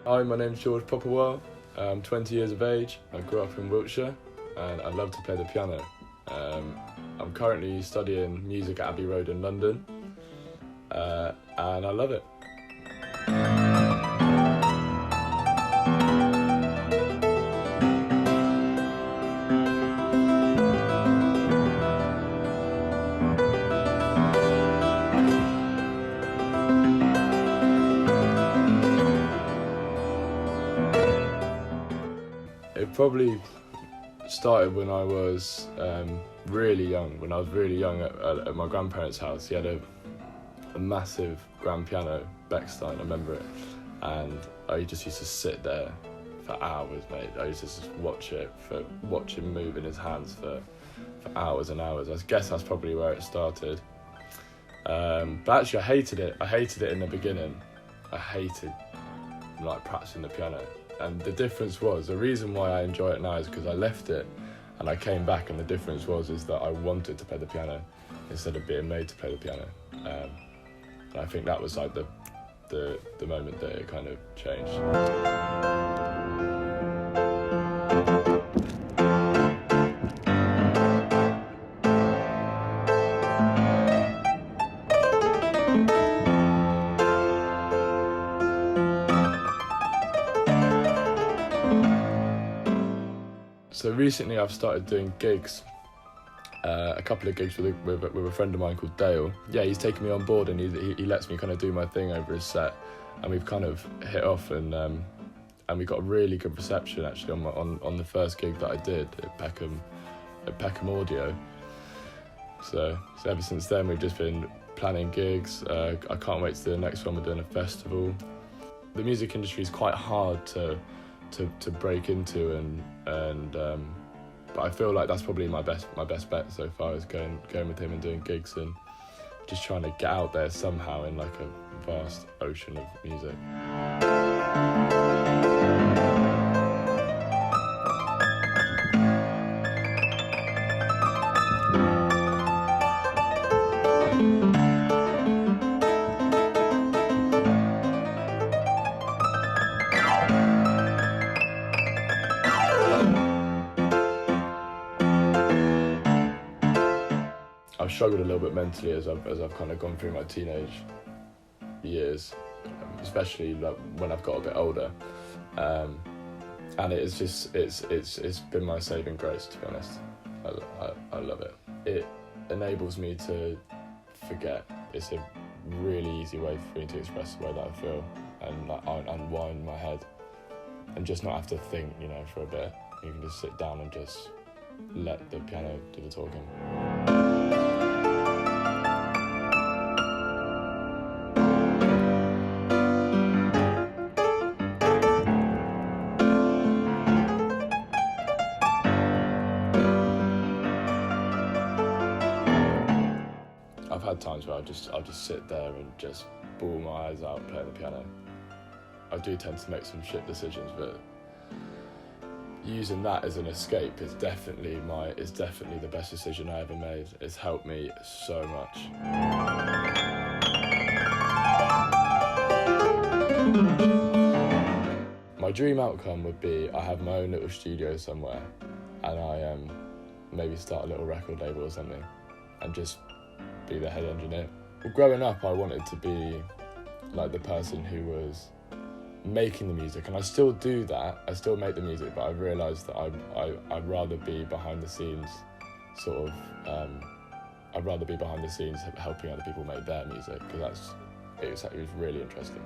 Hi, my name's George Popperwell. I'm 20 years of age. I grew up in Wiltshire and I love to play the piano. I'm currently studying music at Abbey Road in London and I love it. It probably started when I was really young. When I was really young at my grandparents' house, he had a massive grand piano, Bechstein, I remember it. And I just used to sit there for hours, mate. I used to just watch him move in his hands for hours and hours. I guess that's probably where it started. But actually I hated it. I hated it in the beginning. I hated practicing the piano. And the difference was, the reason why I enjoy it now is because I left it and I came back, and the difference is that I wanted to play the piano instead of being made to play the piano. And I think that was like the moment that it kind of changed. So recently I've started doing gigs, a couple of gigs with a friend of mine called Dale. Yeah, he's taken me on board and he lets me kind of do my thing over his set, and we've kind of hit off and we got a really good reception actually on the first gig that I did at Peckham Audio. So ever since then we've just been planning gigs. I can't wait to do the next one. We're doing a festival. The music industry is quite hard to break into, but I feel like that's probably my best bet so far, is going with him and doing gigs and just trying to get out there somehow in like a vast ocean of music. I've struggled a little bit mentally as I've kind of gone through my teenage years, especially when I've got a bit older, and it's been my saving grace, to be honest. I love it. It enables me to forget. It's a really easy way for me to express the way that I feel and unwind my head and just not have to think, for a bit. You can just sit down and just let the piano do the talking. I've had times where I'll just sit there and just bawl my eyes out playing the piano. I do tend to make some shit decisions, but using that as an escape is definitely the best decision I ever made. It's helped me so much. My dream outcome would be I have my own little studio somewhere, and I maybe start a little record label or something, and just be the head engineer. Well, growing up, I wanted to be like the person who was making the music, and I still do that. I still make the music, but I've realised that I'd rather be behind the scenes, I'd rather be behind the scenes helping other people make their music, because it was really interesting.